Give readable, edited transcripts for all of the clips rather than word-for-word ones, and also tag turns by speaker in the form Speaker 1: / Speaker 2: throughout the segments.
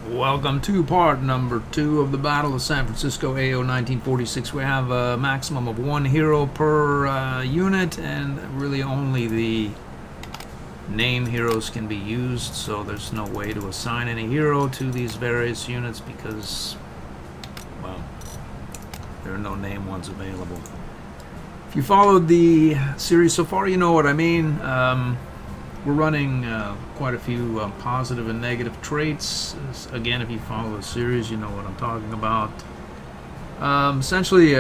Speaker 1: Welcome to part number 2 of the Battle of San Francisco, AO46. We have a maximum of 1 hero per unit, and really only the name heroes can be used, so there's no way to assign any hero to these various units because, well, there are no name ones available. If you followed the series so far, you know what I mean. We're running quite a few positive and negative traits. Again, if you follow the series, you know what I'm talking about. Essentially,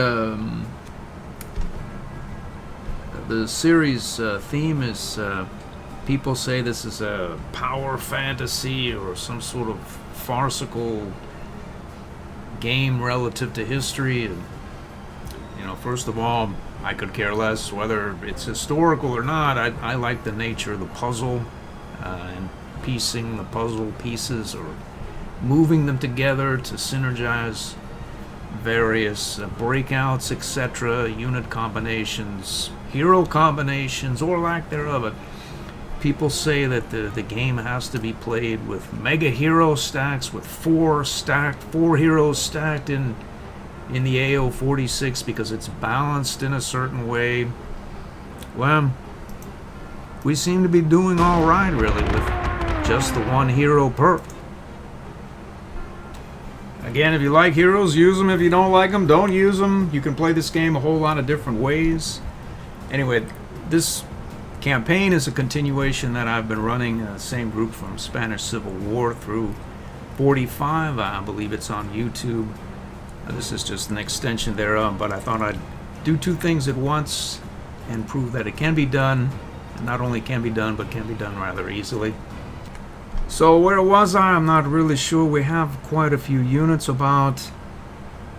Speaker 1: the series theme is people say this is a power fantasy or some sort of farcical game relative to history. And, you know, first of all, I could care less whether it's historical or not. I like the nature of the puzzle and piecing the puzzle pieces or moving them together to synergize various breakouts, etc., unit combinations, hero combinations, or lack thereof. People say that the game has to be played with mega hero stacks, with 4 heroes stacked in the AO46 because it's balanced in a certain way. Well, we seem to be doing all right, really, with just the 1 hero per. Again, if you like heroes, use them. If you don't like them, don't use them. You can play this game a whole lot of different ways. Anyway, this campaign is a continuation that I've been running, same group from Spanish Civil War through 45. I believe it's on YouTube. This is just an extension thereof, but I thought I'd do 2 things at once and prove that it can be done. And not only can be done, but can be done rather easily. So where was I? I'm not really sure. We have quite a few units about.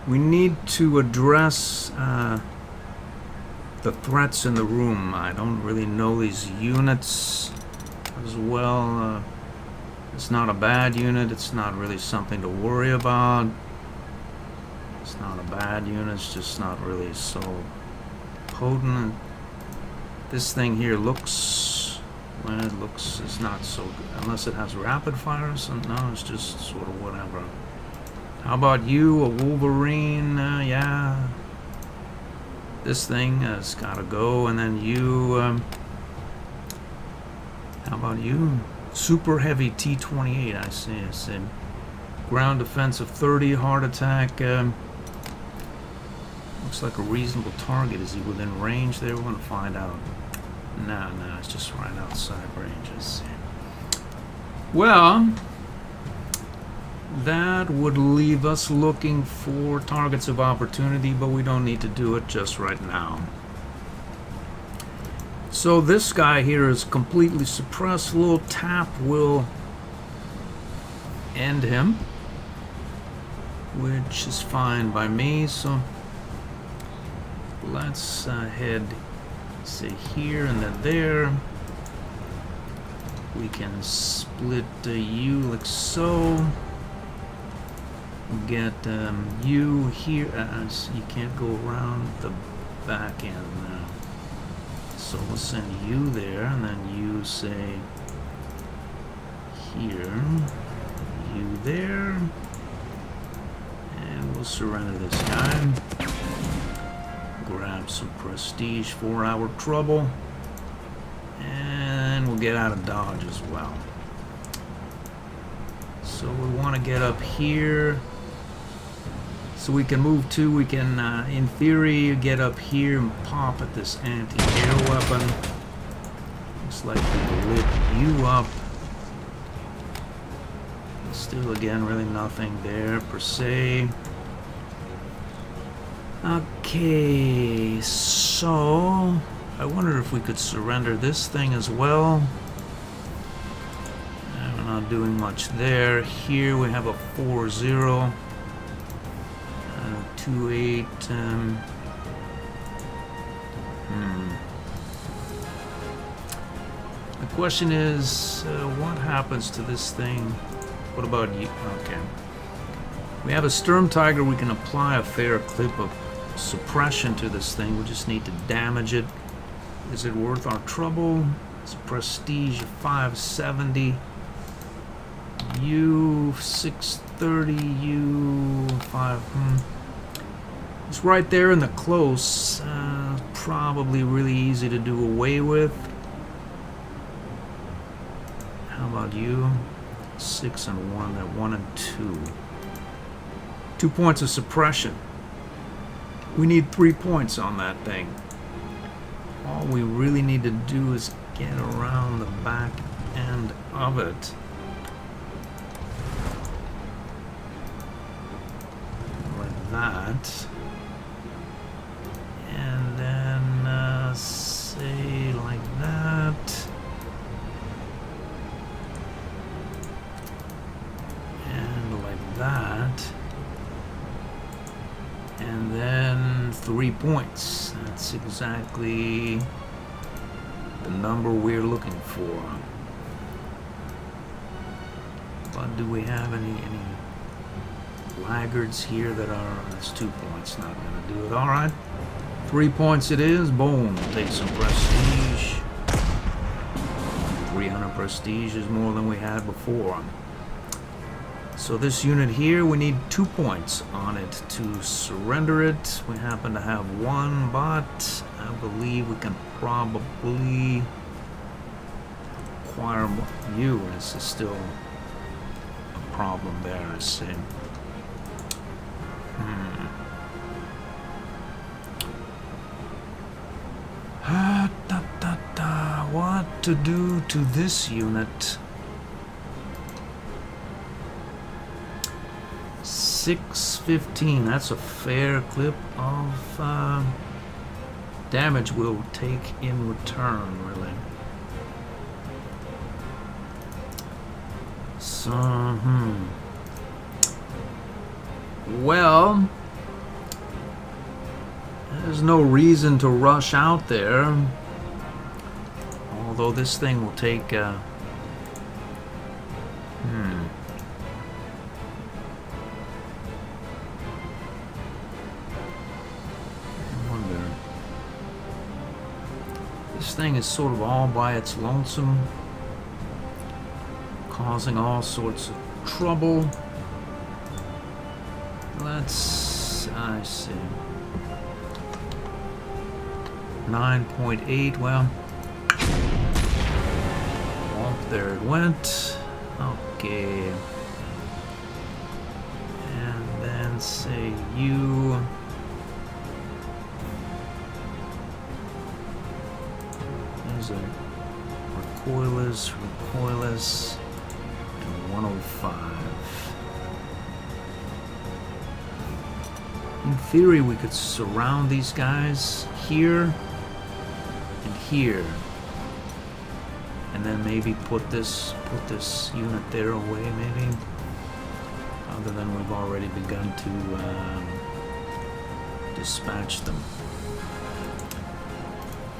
Speaker 1: We need to address the threats in the room. I don't really know these units as well. It's not a bad unit. It's not really something to worry about. It's not a bad unit, it's just not really so potent. This thing here looks, well, it looks, it's not so good, unless it has rapid fire or something. No, it's just sort of whatever. How about you, a Wolverine? Yeah. This thing has got to go, and then you, how about you? Super heavy T-28, I see. Ground defense of 30, hard attack. Looks like a reasonable target. Is he within range there? We're going to find out. No, it's just right outside ranges. Well, that would leave us looking for targets of opportunity, but we don't need to do it just right now. So this guy here is completely suppressed. A little tap will end him, which is fine by me. So let's head, say, here and then there. We can split you like so. Get you here. You can't go around the back end now. So we'll send you there, and then you say here, you there, and we'll surrender this guy. Grab some prestige, 4-hour trouble, and we'll get out of dodge as well. So we want to get up here so we can move to, we can in theory get up here and pop at this anti-air weapon. Looks like we lit you up. Still, again, really nothing there per se. Okay, so I wonder if we could surrender this thing as well. We're not doing much there. Here we have a 4-0, 2-8. The question is, what happens to this thing? What about you? Okay. We have a Sturm Tiger. We can apply a fair clip of suppression to this thing. We just need to damage it. Is it worth our trouble? It's a prestige of 570. you 630, you 5. It's right there in the close. Probably really easy to do away with. How about you? 6 and 1, that 1 and 2. 2 points of suppression. We need 3 points on that thing. All we really need to do is get around the back end of it. Like that. And then say like that. And like that. And then 3 points. That's exactly the number we're looking for. But do we have any laggards here that are... That's 2 points, not going to do it. Alright. 3 points it is. Boom. Take some prestige. 300 prestige is more than we had before. So this unit here, we need 2 points on it to surrender it. We happen to have 1, but I believe we can probably acquire you. This is still a problem there, I see. What to do to this unit? 615. That's a fair clip of damage we'll take in return, really. So, well, there's no reason to rush out there. Although this thing will take this thing is sort of all by its lonesome, causing all sorts of trouble. I see. 9.8, well, there it went. Okay. And then say you. There's a recoilless, and 105. In theory, we could surround these guys here and here. And then maybe put this unit there away, maybe. Other than we've already begun to dispatch them.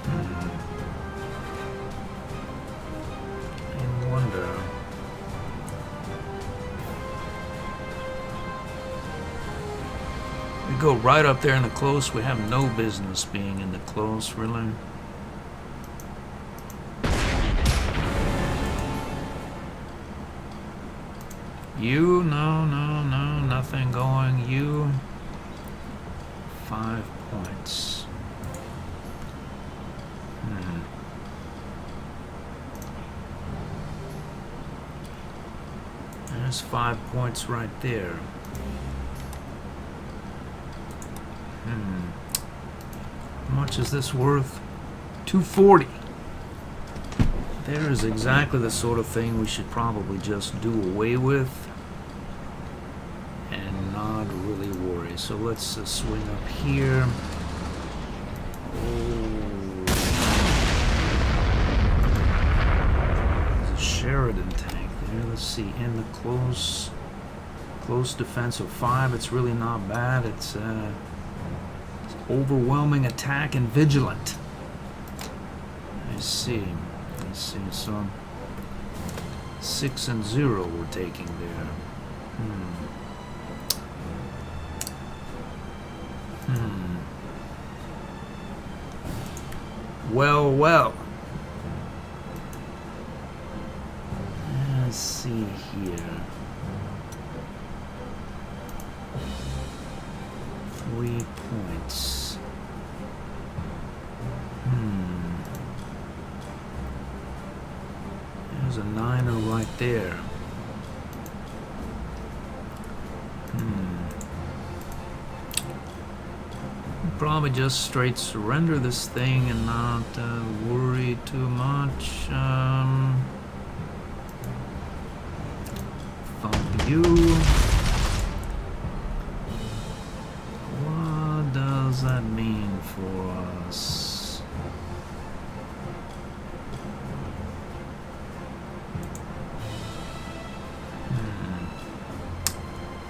Speaker 1: I wonder. We go right up there in the close. We have no business being in the close, really. You, no, nothing going. You, 5 points. There's 5 points right there. How much is this worth? 240. There is exactly the sort of thing we should probably just do away with and not really worry. So let's swing up here. There's a Sheridan tank there. Let's see, in the close defense of 5. It's really not bad. It's overwhelming attack and vigilant. I see. So 6 and 0 we're taking there. Well. Let's see here. There's a 9er right there. Probably just straight surrender this thing and not worry too much. Fuck you. What does that mean for us?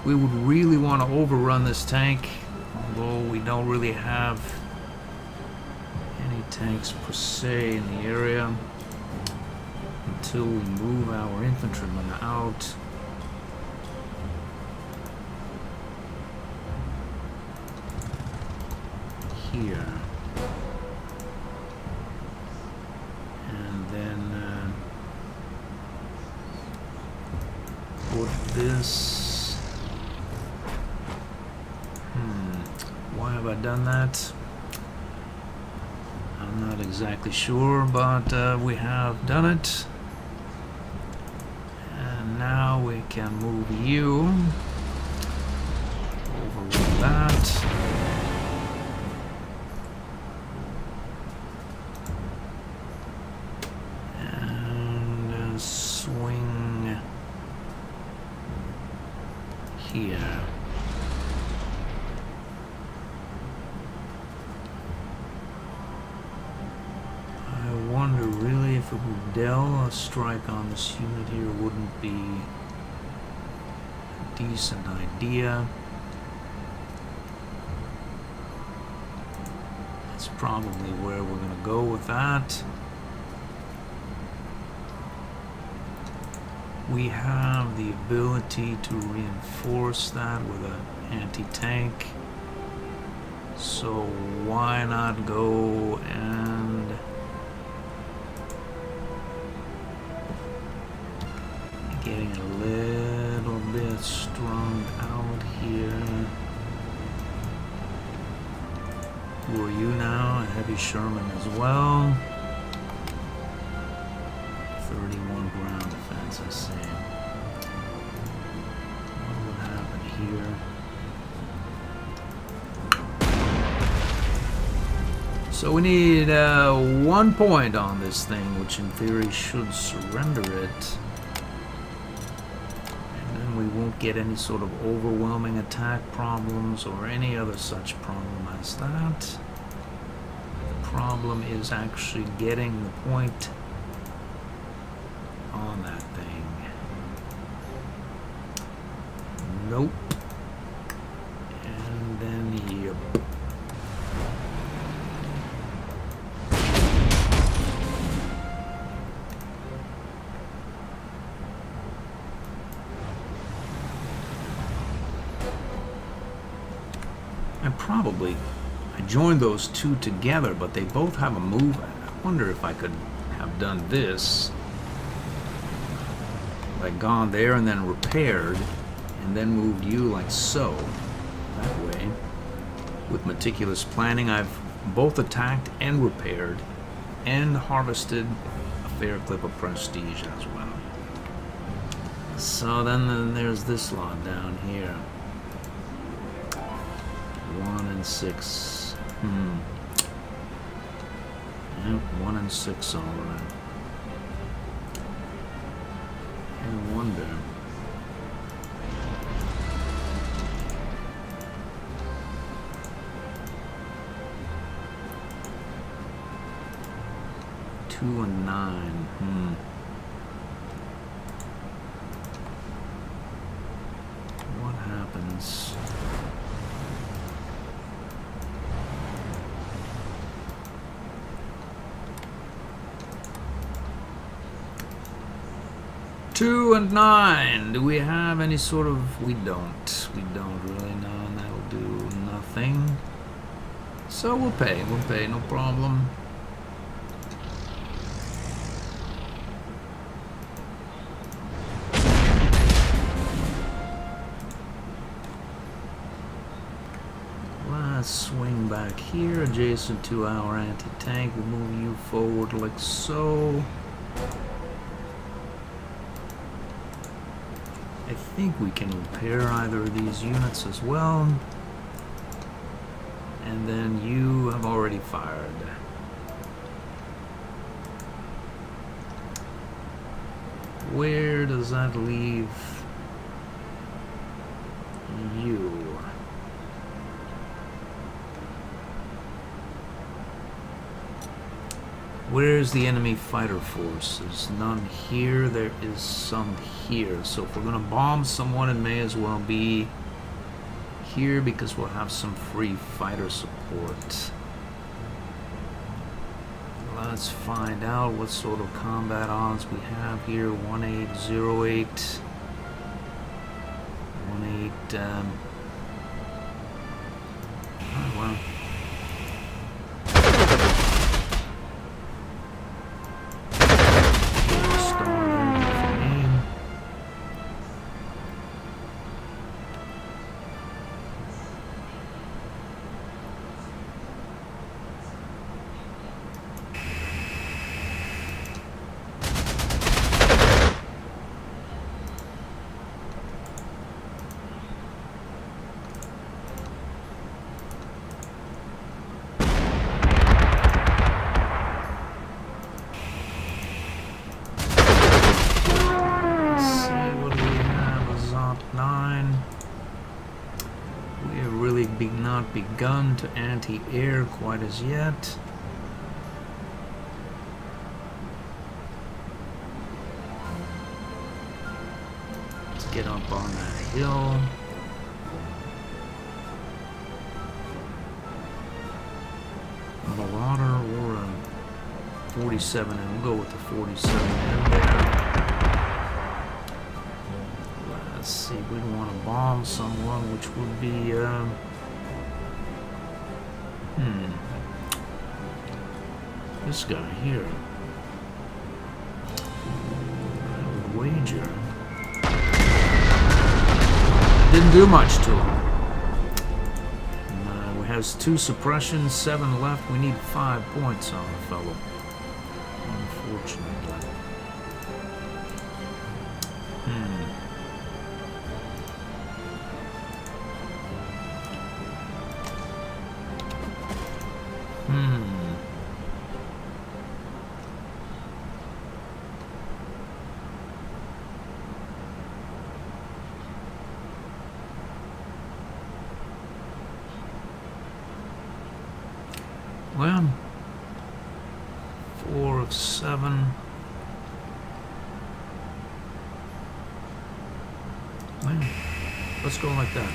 Speaker 1: We would really want to overrun this tank. Although we don't really have any tanks per se in the area until we move our infantrymen out. Here. And then put this. Why have I done that? I'm not exactly sure, but we have done it. And now we can move you over with that. And swing here. If we Dell, a strike on this unit here wouldn't be a decent idea. That's probably where we're going to go with that. We have the ability to reinforce that with an anti-tank. So why not go and getting a little bit strung out here. Who are you now? A heavy Sherman as well. 31 ground defense, I see. What would happen here? So we need 1 point on this thing, which in theory should surrender it. We won't get any sort of overwhelming attack problems or any other such problem as that. The problem is actually getting the point on that thing. Nope. And then, yep. I joined those two together, but they both have a move. I wonder if I could have done this. Like gone there and then repaired, and then moved you like so. That way. With meticulous planning, I've both attacked and repaired, and harvested a fair clip of prestige as well. So then there's this lot down here. 1 and 6. Yep, 1 and 6, all right. I wonder. Two and 9. What happens? Two and 9. Do we have any sort of... We don't. We don't really know, and that'll do nothing. So we'll pay, no problem. Let's swing back here, adjacent to our anti-tank. We'll move you forward like so. think we can repair either of these units as well. And then you have already fired. Where does that leave you? Where's the enemy fighter force? There's none here. There is some here. So if we're going to bomb someone, it may as well be here because we'll have some free fighter support. Let's find out what sort of combat odds we have here. 1808. 18. Oh, well. Not begun to anti-air quite as yet. Let's get up on that hill. Marauder or a 47, and we'll go with the 47 in there. Let's see, we'd want to bomb someone, which would be this guy here. I would wager. Didn't do much to him. We has 2 suppressions, 7 left. We need 5 points on the fellow. Unfortunately. Well, 4 of 7. Well, let's go like that.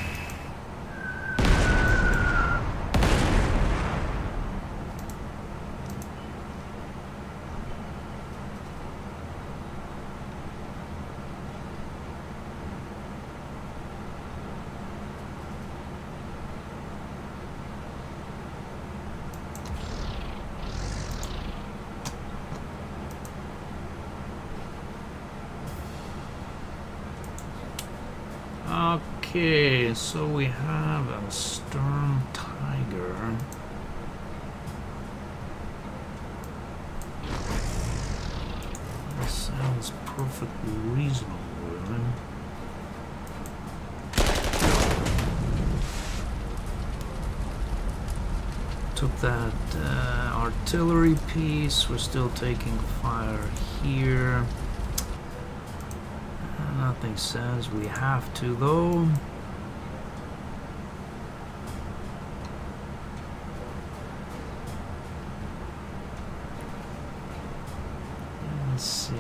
Speaker 1: Okay, so we have a Sturm Tiger. That sounds perfectly reasonable, really. Took that artillery piece. We're still taking fire here. Nothing says we have to, though. Let's see.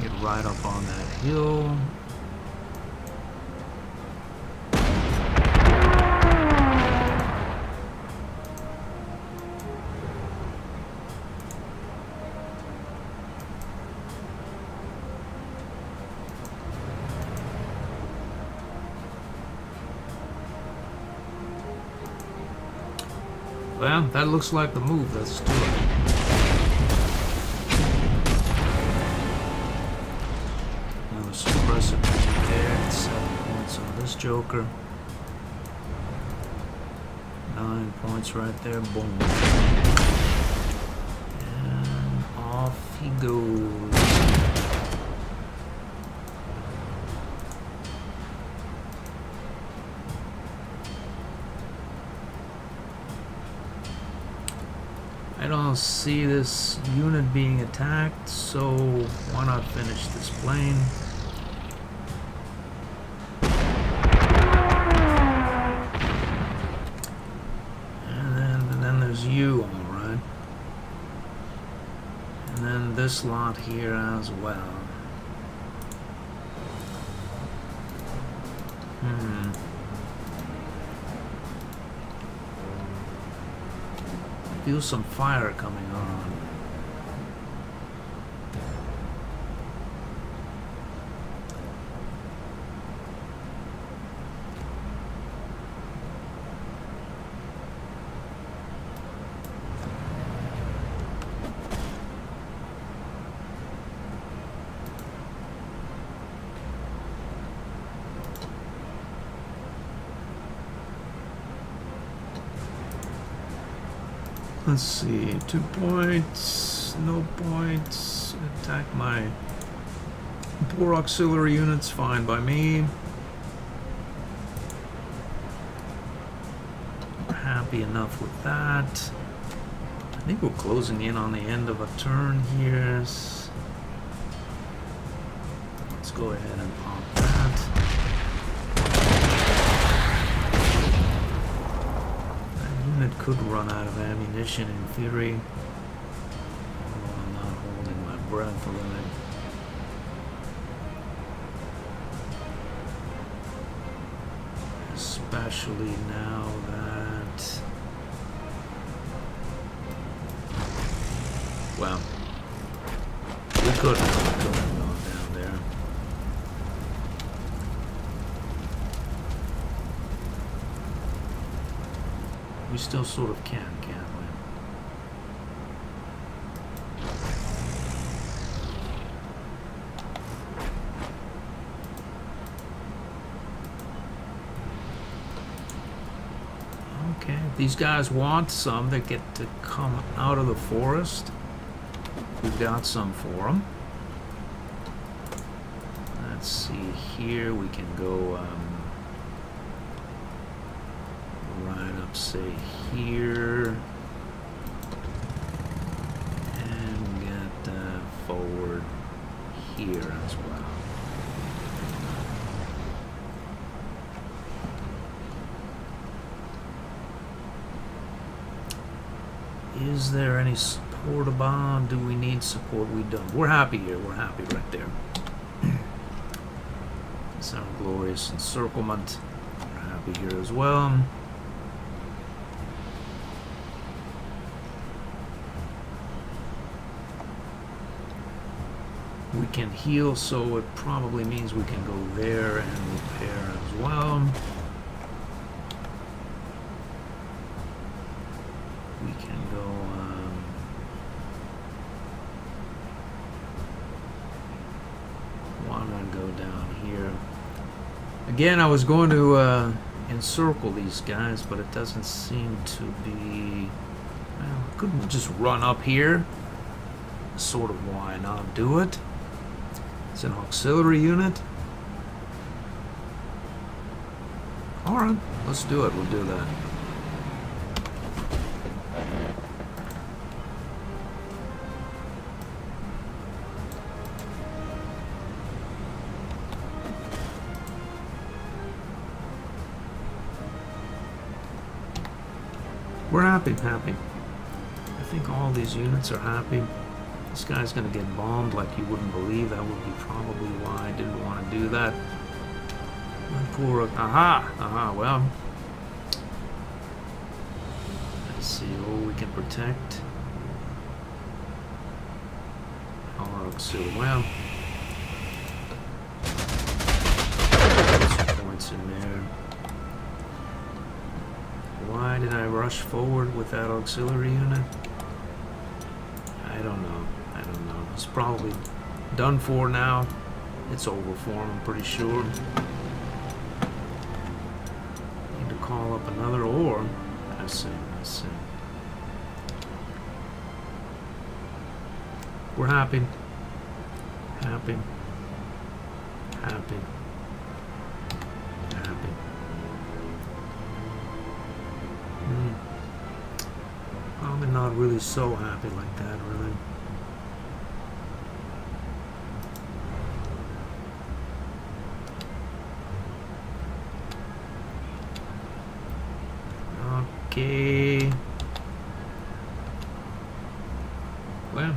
Speaker 1: Get right up on that hill. Well, that looks like the move. Let's do it. Another suppressor there. 7 points on this joker. 9 points right there. Boom. And off he goes. almost see this unit being attacked, so why not finish this plane? And then there's you, alright. And then this lot here as well. Feel some fire coming on. Let's see, 2 points, no points, attack my poor auxiliary units, fine by me. We're happy enough with that. I think we're closing in on the end of a turn here. Let's go ahead and pop that. It could run out of ammunition in theory. Although I'm not holding my breath a little. Especially now that, well, we could have gone down there. We still sort of can't we? Okay, if these guys want some, they get to come out of the forest. We've got some for them. Let's see here, we can go right up, say here, and get forward here as well. Is there any support about? Do we need support? We don't. We're happy here. We're happy right there. It's our glorious encirclement. We're happy here as well. We can heal, so it probably means we can go there and repair as well. We can go why not go down here? Again, I was going to encircle these guys, but it doesn't seem to be, well, I couldn't just run up here. Sort of why not do it? It's an auxiliary unit. Alright, let's do it. We'll do that. We're happy. I think all these units are happy. This guy's gonna get bombed like you wouldn't believe. That would be probably why I didn't want to do that. My poor, well. Let's see, we can protect our auxiliary. Well, some points in there. Why did I rush forward with that auxiliary unit? I don't know. It's probably done for now. It's over for him, I'm pretty sure. Need to call up another ore. I see. We're happy. Probably not really be so happy like that, really. Okay. Well.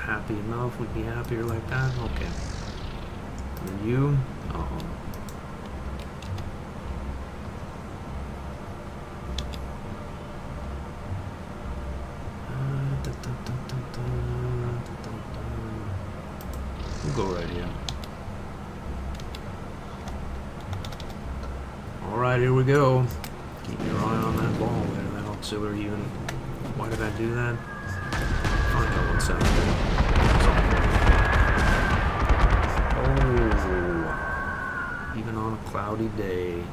Speaker 1: Happy enough, we'd be happier like that. Okay. And you? Uh-oh. We'll go right here. Alright, here we go. Keep your eye on that ball there, that auxiliary unit. Why did I do that? Find out what's out there. Oh, even on a cloudy day.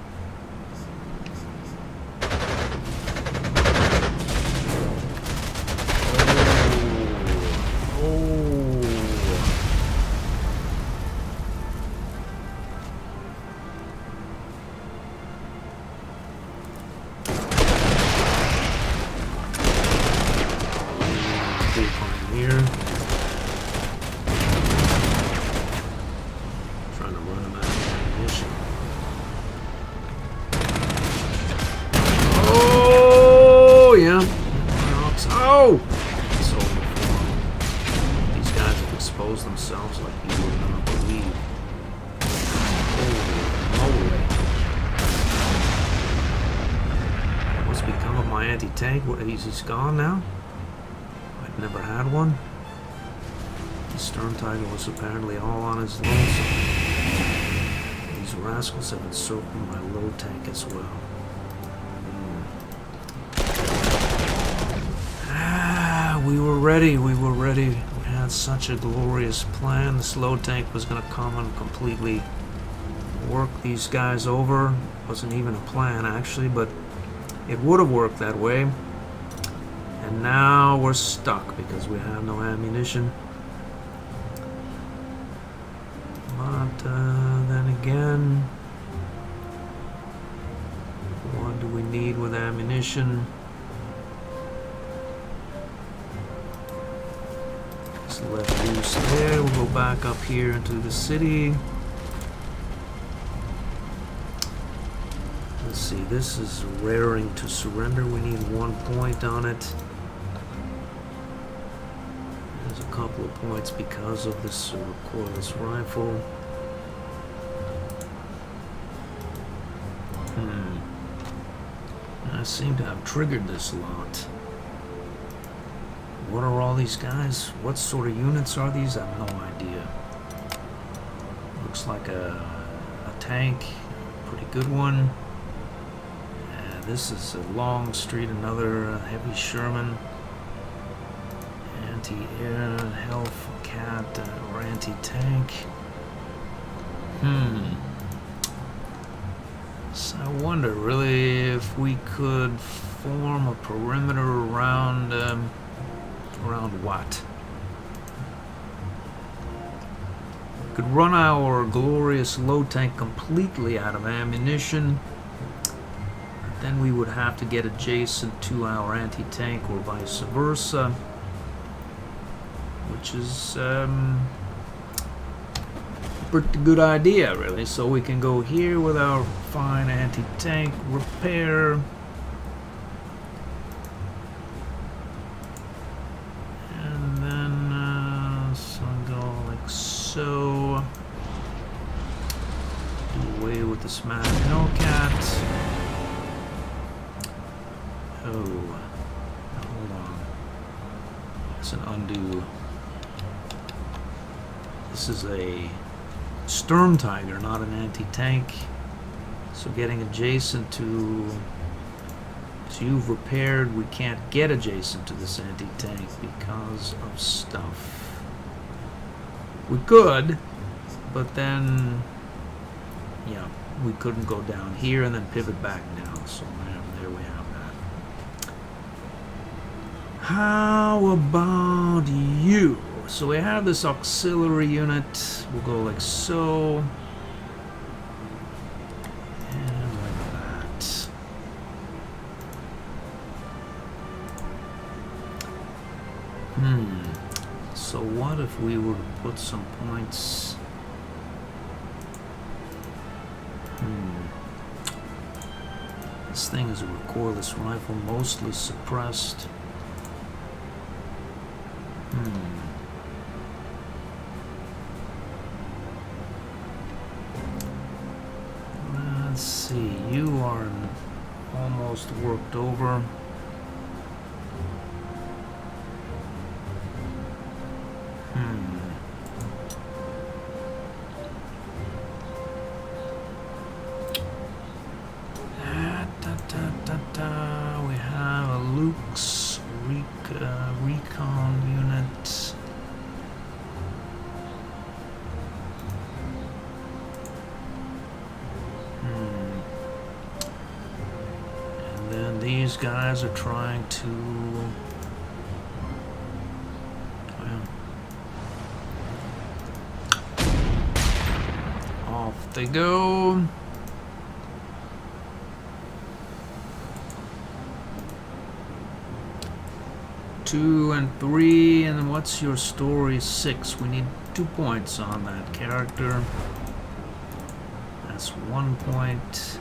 Speaker 1: Themselves like you would not believe. Holy moly. What's become of my anti-tank? What, he's gone now? I'd never had one. The Stern Tiger was apparently all on his lonesome. These rascals have encircled my low tank as well. We were ready, we were ready. We had such a glorious plan. The slow tank was going to come and completely work these guys over. Wasn't even a plan, actually, but it would have worked that way. And now we're stuck because we have no ammunition. But then again, what do we need with ammunition? Let loose there. We'll go back up here into the city. Let's see, this is raring to surrender. We need 1 point on it. There's a couple of points because of this recoilless rifle. I seem to have triggered this lot. What are all these guys? What sort of units are these? I have no idea. Looks like a tank. Pretty good one. This is a long street, another heavy Sherman. Anti-air, Hellcat, or anti-tank. So I wonder really if we could form a perimeter around what? We could run our glorious low tank completely out of ammunition. Then we would have to get adjacent to our anti-tank or vice versa, which is a pretty good idea, really. So we can go here with our fine anti-tank repair. And then so go like so. Do away with the smash Hellcat. Oh, hold on. It's an undo. This is a Sturm Tiger, not an anti-tank. So getting adjacent to... So you've repaired, we can't get adjacent to this anti-tank because of stuff. We could, but then... Yeah, we couldn't go down here and then pivot back now. So there we have that. How about you? So we have this auxiliary unit. We'll go like so. And like that. So what if we were to put some points? This thing is a recoilless rifle, mostly suppressed. Let's see, you are almost worked over. We have a Luke's recon unit. And then these guys are trying to... Off they go. Two and three, and then what's your story? 6. We need 2 points on that character. That's 1 point.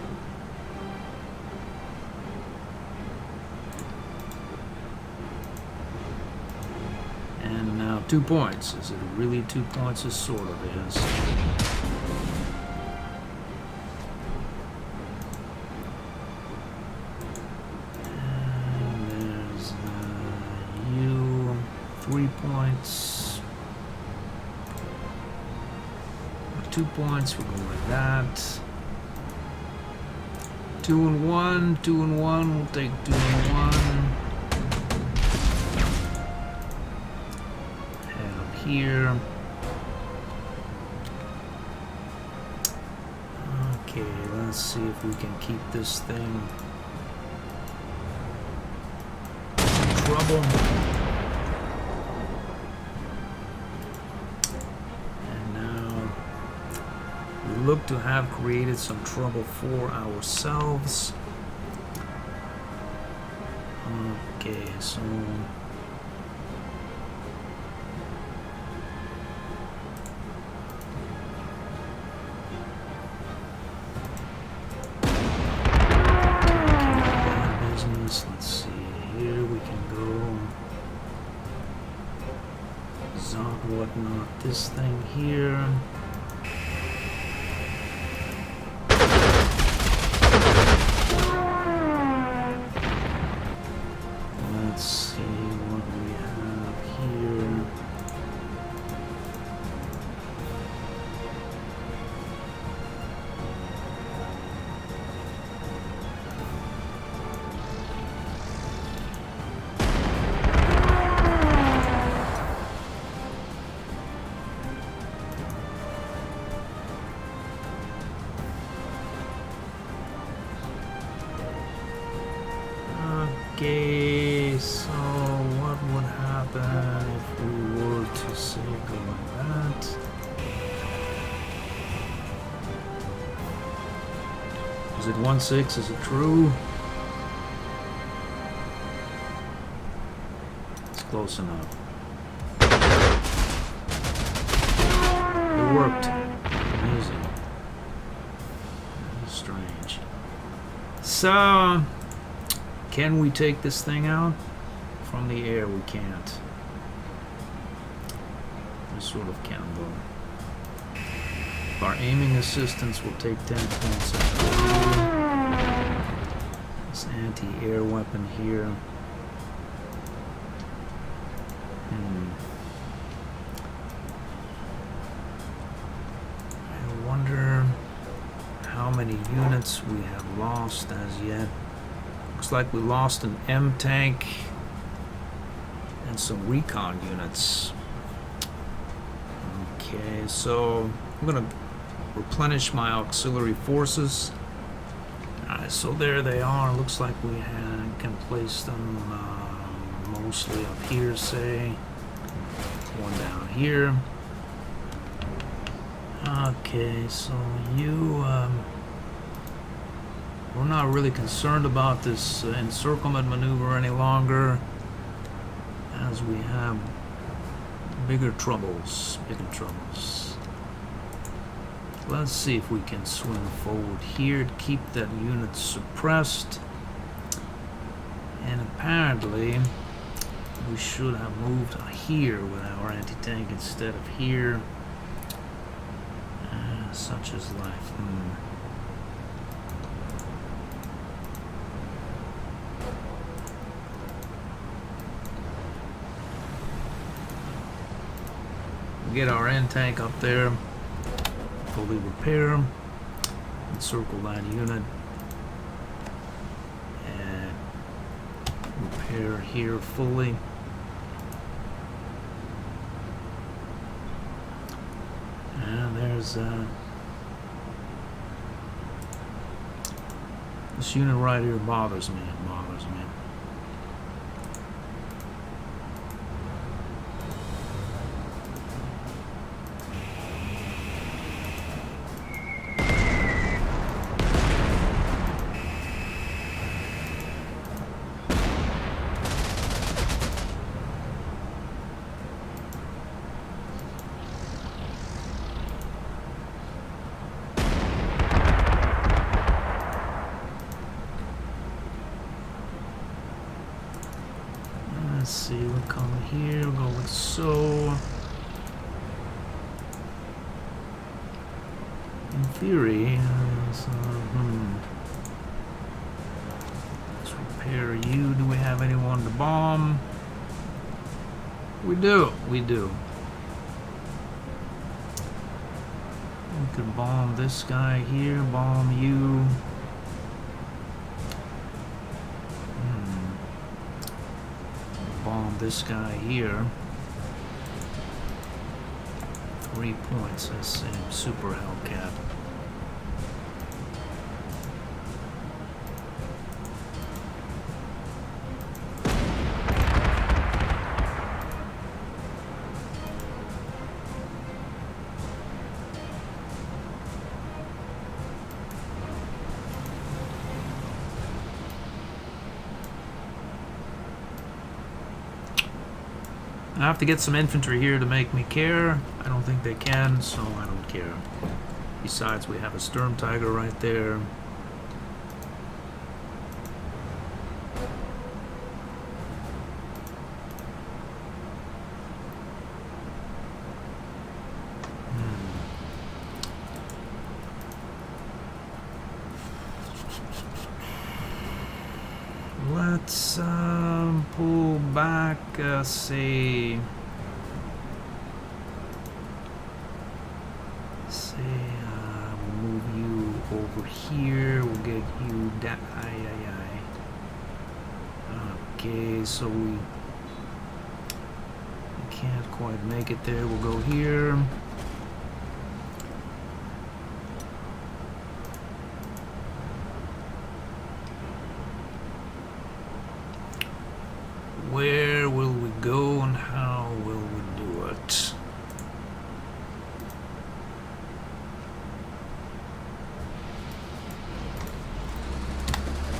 Speaker 1: And now 2 points. Is it really 2 points? It sort of is. And there's 3 points. 2 points. We'll go like that. 2 and 1. 2 and 1. We'll take 2 and 1. Head up here. Okay, let's see if we can keep this thing in trouble. Look to have created some trouble for ourselves. Okay, so business. Let's see. Here we can go. Zod whatnot. This thing here. Okay, so what would happen if we were to say go like that? Is it 1-6? Is it true? It's close enough. It worked. Amazing. Strange. So... can we take this thing out? From the air, we can't. We sort of can, though. Our aiming assistance will take 10 points out. This anti-air weapon here. I wonder how many units we have lost as yet. Looks like we lost an M tank and some recon units. Okay, so I'm gonna replenish my auxiliary forces. So there they are. Looks like we can place them mostly up here, say. One down here. Okay, so you, we're not really concerned about this encirclement maneuver any longer, as we have bigger troubles. Let's see if we can swing forward here to keep that unit suppressed. And apparently, we should have moved here with our anti-tank instead of here. Such is life. Get our end tank up there, fully repair, encircle that unit, and repair here fully. And there's this unit right here bothers me. Let's see, we'll come here, we'll go like so. In theory, let's repair you. Do we have anyone to bomb? We do. We could bomb this guy here, bomb you. Bomb this guy here. 3 points, I see. Super Hellcat. I have to get some infantry here to make me care. I don't think they can, so I don't care. Besides, we have a Sturm Tiger right there. Let's pull back, say we'll move you over here. We'll get you down. Okay, so we can't quite make it there. We'll go here. Where will we go and how will we do it?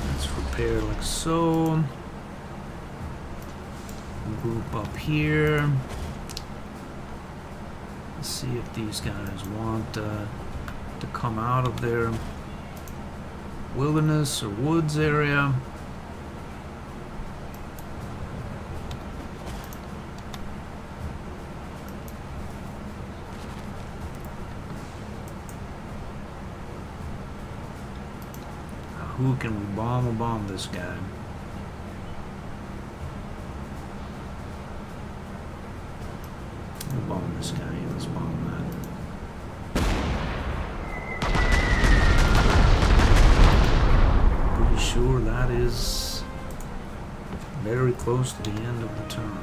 Speaker 1: Let's repair like so. Group up here. Let's see if these guys want to come out of their wilderness or woods area. Who can we bomb? We'll bomb this guy. We'll bomb this guy. Let's bomb that. Pretty sure that is very close to the end of the turn.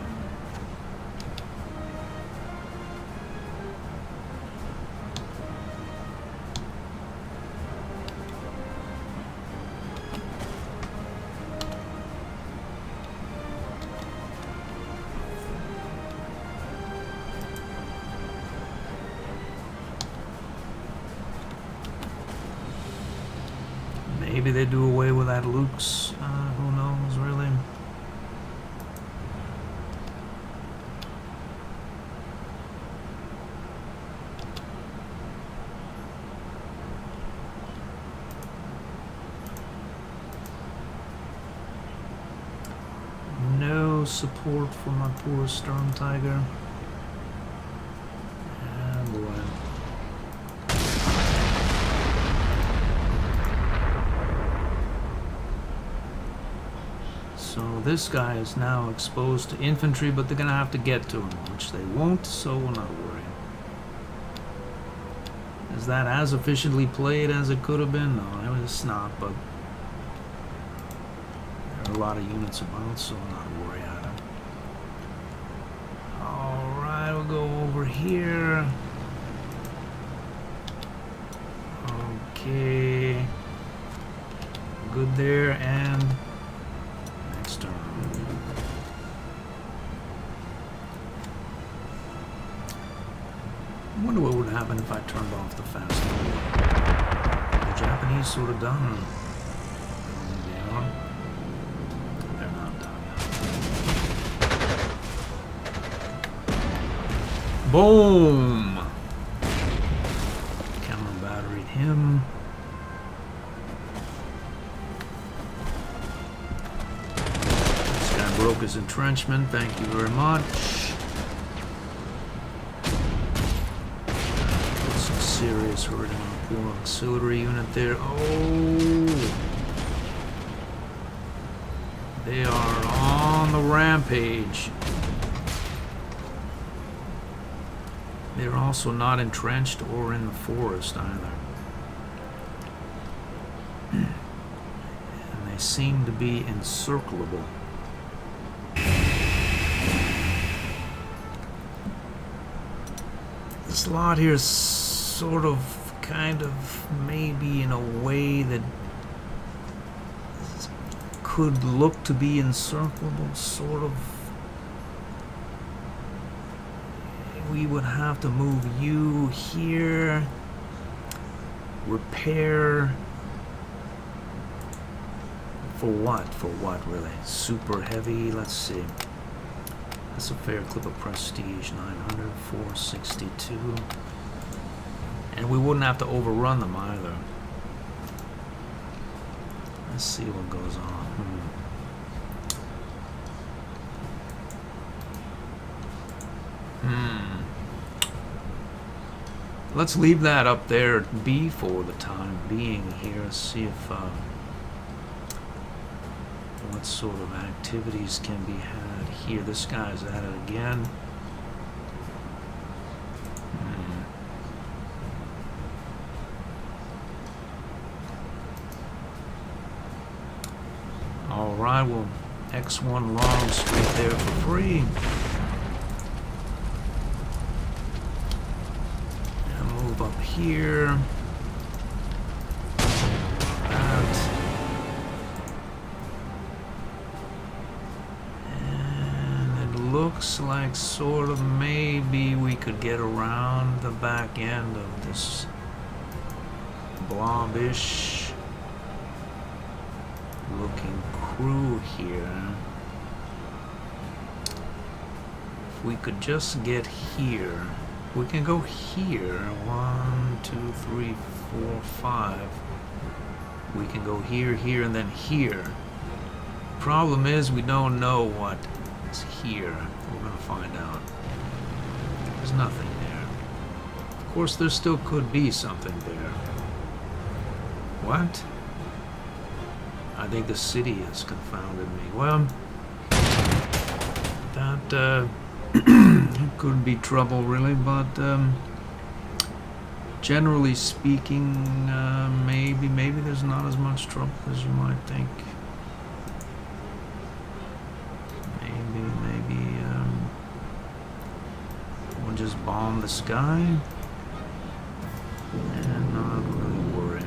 Speaker 1: Maybe they do away with that Luke's. Who knows, really? No support for my poor Storm Tiger. Ah, boy. So this guy is now exposed to infantry, but they're gonna have to get to him, which they won't, so we'll not worry. Is that as efficiently played as it could have been? No, it's not, but there are a lot of units about, so we'll not worry at it. Alright, we'll go over here. Okay. Good there, and next turn. I wonder what would happen if I turned off the fast forward. The Japanese sort of done. Yeah. They're not done yet. Boom! Counter batteried him. This guy broke his entrenchment. Thank you very much. Serious hurting on a poor auxiliary unit there. Oh! They are on the rampage. They're also not entrenched or in the forest either. And they seem to be encirclable. This lot here is sort of, kind of, maybe in a way that could look to be encirclable, sort of. We would have to move you here, repair. For what? For what, really? Super heavy, let's see. That's a fair clip of prestige, 900, 462. And we wouldn't have to overrun them either. Let's see what goes on. Let's leave that up there at B for the time being here. See if what sort of activities can be had here. This guy's at it again. Alright, well, X1 long straight there for free. And move up here. That. And it looks like sort of maybe we could get around the back end of this blobbish looking crew here. If we could just get here, we can go here. 1, 2, 3, 4, 5. We can go here, here, and then here. Problem is, we don't know what is here. We're gonna find out. There's nothing there. Of course, there still could be something there. What? I think the city has confounded me. Well, that could be trouble, really, but generally speaking, maybe there's not as much trouble as you might think. Maybe we'll just bomb the sky and not really worry.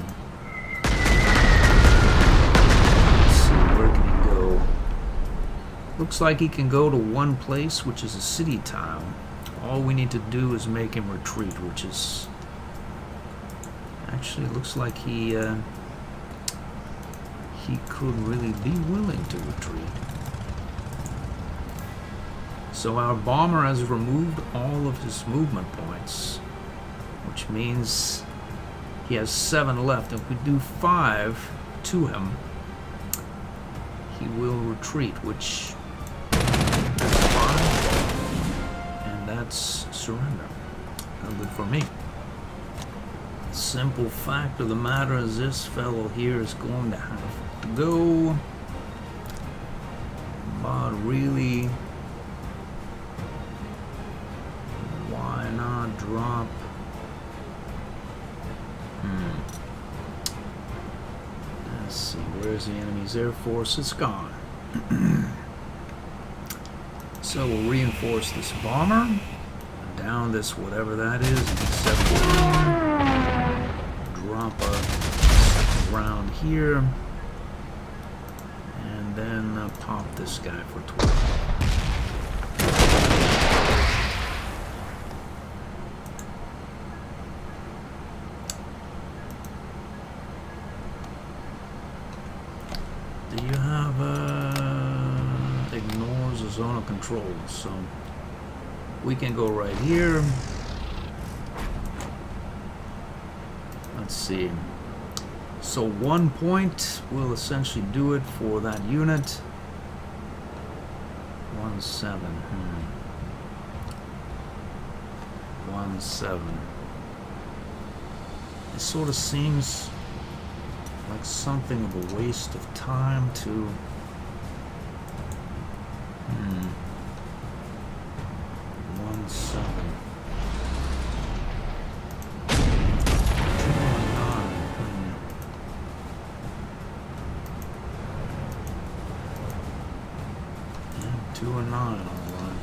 Speaker 1: Looks like he can go to one place, which is a city tile. All we need to do is make him retreat, which is... Actually, it looks like he he could really be willing to retreat. So our bomber has removed all of his movement points, which means he has 7 left. If we do 5 to him, he will retreat, which is fine, and that's surrender. No good for me. Simple fact of the matter is this fellow here is going to have to go, but really, why not drop? Let's see, where's the enemy's air force? It's gone. So we'll reinforce this bomber, down this whatever that is, drop a round here, and then pop this guy for 12. Do you have ignores the zone of control? So we can go right here. Let's see. So 1 point will essentially do it for that unit. 1-7. 1-7. It sort of seems like something of a waste of time to. 1-7. 2-9, all right.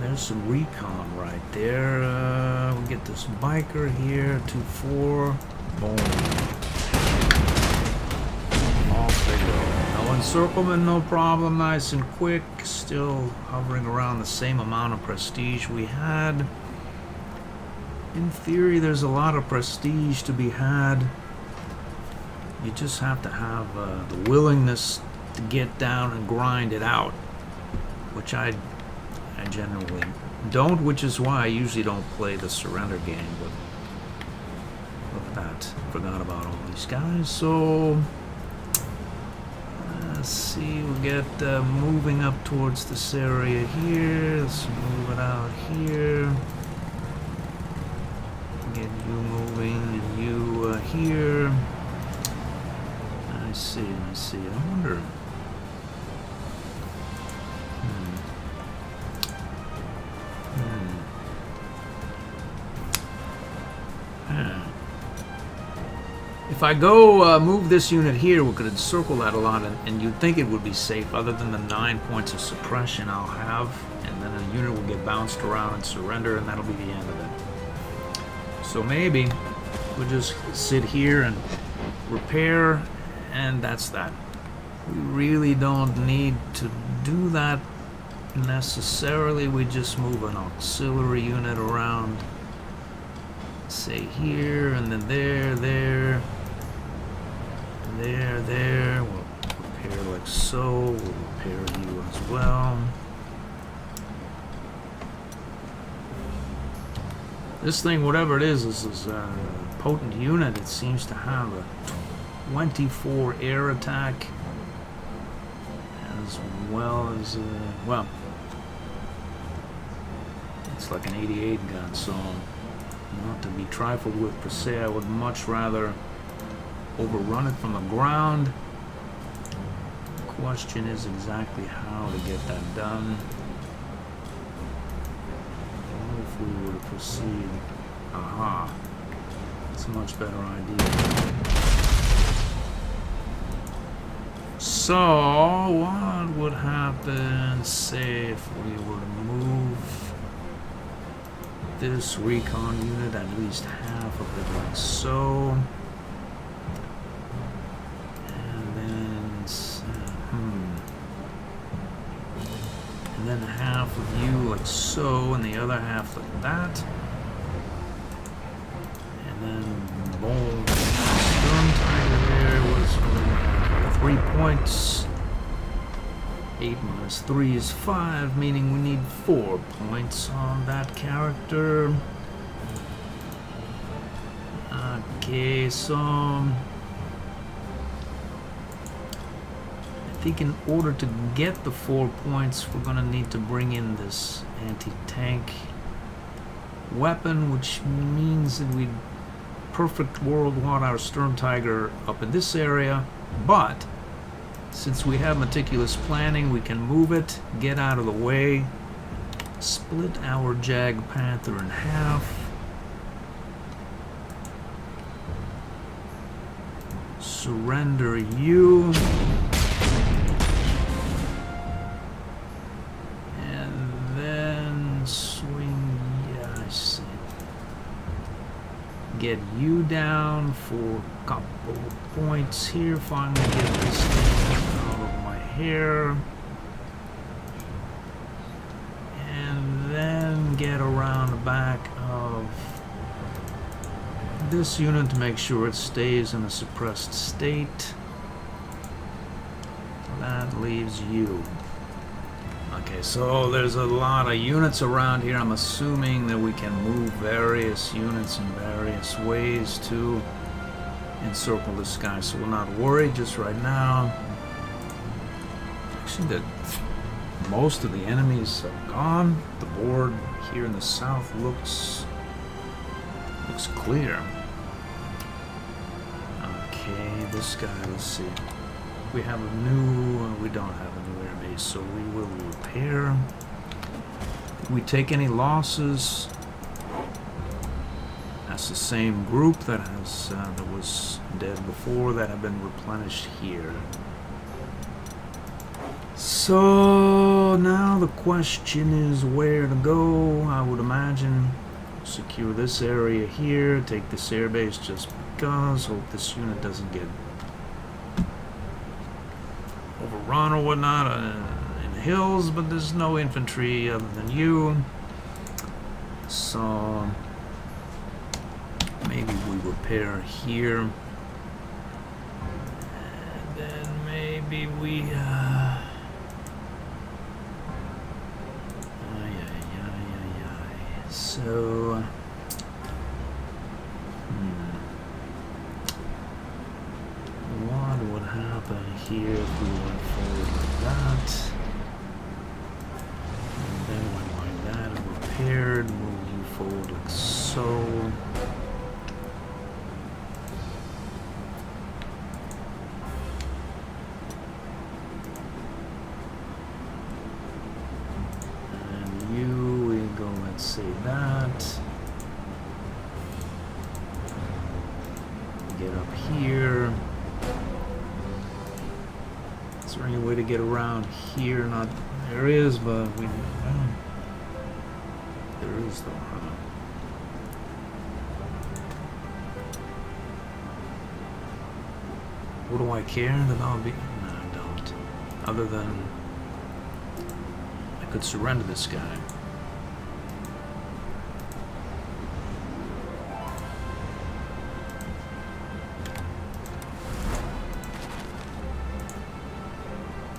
Speaker 1: There's some recon right there. We'll get this biker here. 2-4. Boom. Off they go. No encirclement, no problem. Nice and quick. Still hovering around the same amount of prestige we had. In theory, there's a lot of prestige to be had. You just have to have the willingness to get down and grind it out, which I generally don't, which is why I usually don't play the surrender game. But look at that. Forgot about all these guys. So let's see, we'll get moving up towards this area here. Let's move it out here. Get you moving and you here. I see. I wonder. If I go move this unit here, we could encircle that a lot, and you'd think it would be safe, other than the 9 points of suppression I'll have, and then a unit will get bounced around and surrender, and that'll be the end of it. So maybe we'll just sit here and repair, and that's that. We really don't need to do that necessarily. We just move an auxiliary unit around, say here, and then there. We'll repair like so. We'll repair you as well. This thing, whatever it is a potent unit. It seems to have a 24 air attack, as well as well, it's like an 88 gun. So not to be trifled with per se. I would much rather overrun it from the ground. The question is exactly how to get that done. What if we were to proceed? Aha. It's a much better idea. So, what would happen, say, if we were to move this recon unit at least half of it like so? And then And then half of you like so, and the other half like that. And then boom. Storm Tiger there was 3 points. 8 minus 3 is 5, meaning we need 4 points on that character. Okay, so I think in order to get the 4 points, we're gonna need to bring in this anti-tank weapon, which means that we perfect world want our Storm Tiger up in this area, but since we have meticulous planning, we can move it, get out of the way, split our Jag Panther in half, surrender you, and then swing, yeah, I see. Get you down for a couple of points here, finally get this thing out of my hair, and then get around the back of this unit to make sure it stays in a suppressed state. That leaves you. Okay, so there's a lot of units around here. I'm assuming that we can move various units in various ways to encircle this guy, so we'll not worry just right now. Actually, most of the enemies are gone. The board here in the south looks clear. Okay, this guy, let's see. We have a new, we don't have a new airbase, so we will repair. Did we take any losses? That's the same group that has that was dead before that have been replenished here. So now the question is where to go. I would imagine secure this area here, take this airbase just because. Hope this unit doesn't get overrun or whatnot in the hills, but there's no infantry other than you. So maybe we repair here, and then maybe we so what would happen here if we went forward like that, and then went like that and repaired, move you forward like so. Say that. Get up here. Is there any way to get around here? Not there is, but we there is though. Huh? What do I care that I'll be? No, I don't. Other than I could surrender this guy.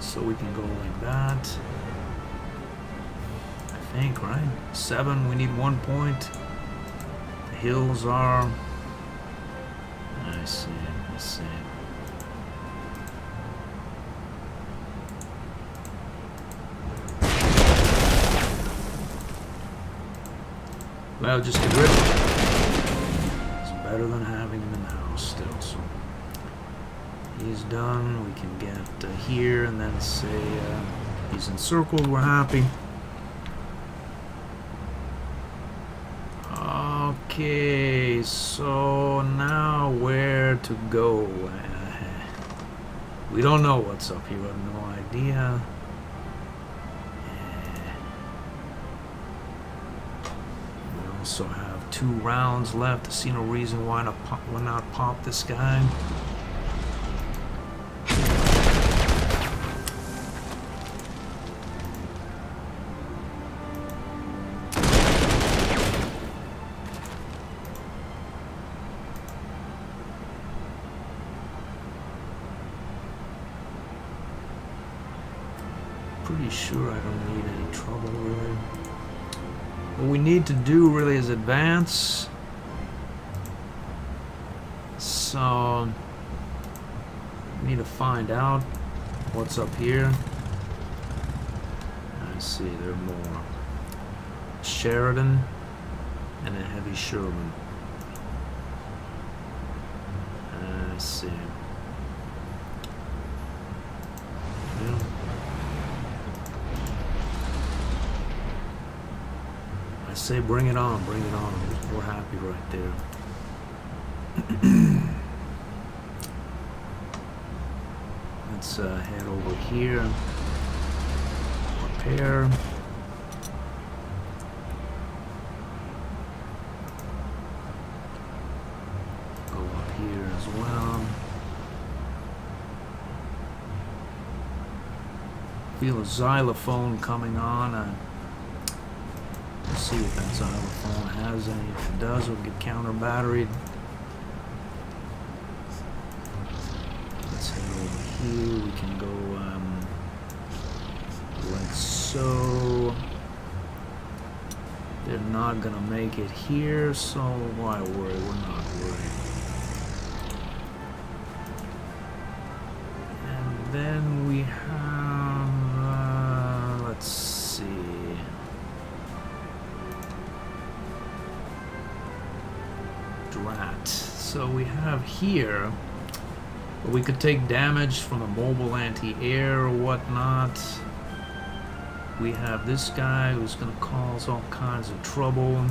Speaker 1: So we can go like that. I think, right? 7, we need 1 point. The hills are... I see, I see. Well, just get rid of it. It's better than having him in the house still, so... He's done. We can get here and then say he's encircled. We're happy. Okay, so now where to go? We don't know what's up here. We have no idea. We also have 2 rounds left. I see no reason why not pop this guy. pretty sure I don't need any trouble, really. What we need to do, really, is advance. So, we need to find out what's up here. I see, there are more. Sheridan and a heavy Sherman. I see. Yeah. I say bring it on, bring it on. We're happy right there. Let's head over here. Repair. Go up here as well. Feel a xylophone coming on. Let's see if that xylophone has any. If it does, we'll get counter batteried. Let's head over here. We can go like so. They're not gonna make it here, so why worry? We're not worried. And then we have, let's see. Drat. So we have here, we could take damage from a mobile anti-air or whatnot. We have this guy who's going to cause all kinds of trouble.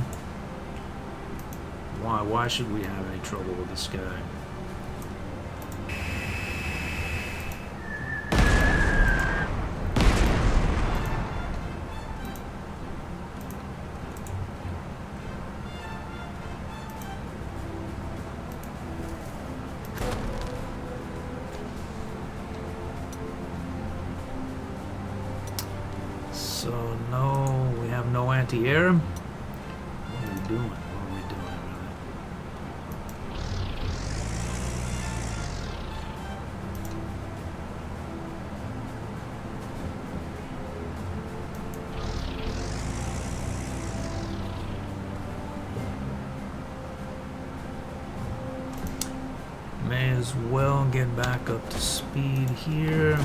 Speaker 1: Why? Why should we have any trouble with this guy? So no, we have no anti-air. What are we doing? What are we doing, really? May as well get back up to speed here.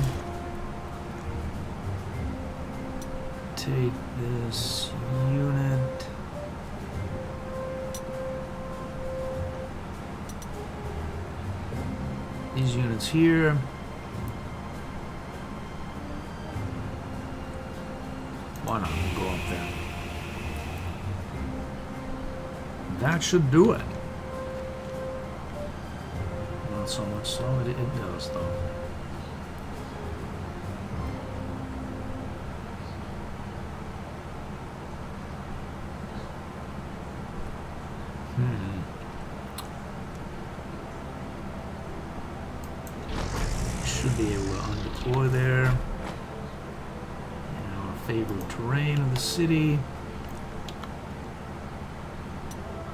Speaker 1: Take this unit. These units here. Why not? We'll go up there. That should do it. Not so much so. It does, though. Should be able to undeploy there. Our favorite terrain of the city.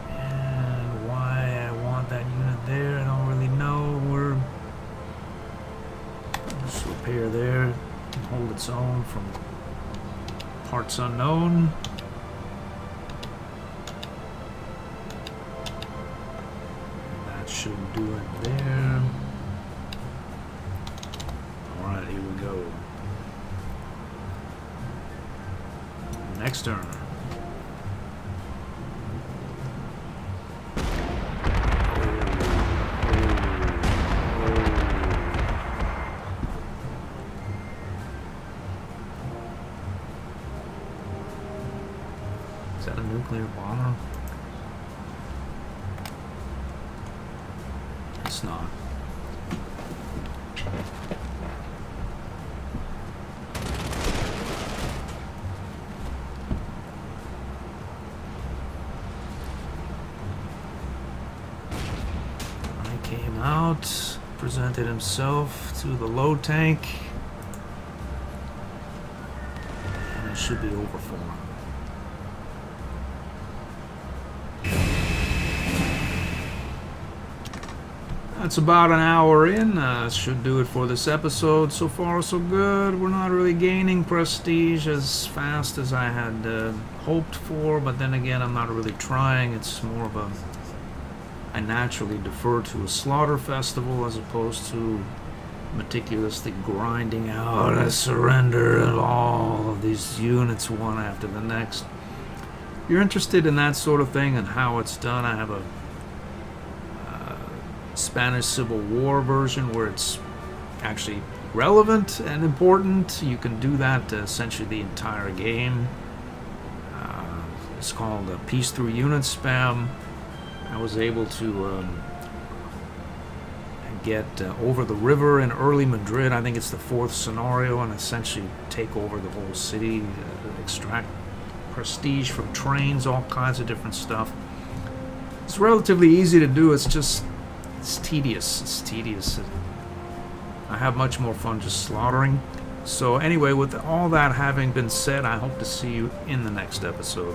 Speaker 1: And why I want that unit there, I don't really know. We're just repair there and hold its own from parts unknown. Should do it there. Alright, here we go. Next turn. Is that a nuclear bomber? It's not. I came out, presented himself to the low tank, and it should be over for him. That's about an hour in. Should do it for this episode. So far, so good. We're not really gaining prestige as fast as I had hoped for, but then again, I'm not really trying. It's more of a... I naturally defer to a slaughter festival as opposed to meticulously grinding out a surrender of all of these units one after the next. If you're interested in that sort of thing and how it's done, I have a Spanish Civil War version where it's actually relevant and important. You can do that essentially the entire game. It's called Peace Through Unit Spam. I was able to get over the river in early Madrid. I think it's the 4th scenario, and essentially take over the whole city, extract prestige from trains, all kinds of different stuff. It's relatively easy to do. It's tedious. I have much more fun just slaughtering. So anyway, with all that having been said, I hope to see you in the next episode.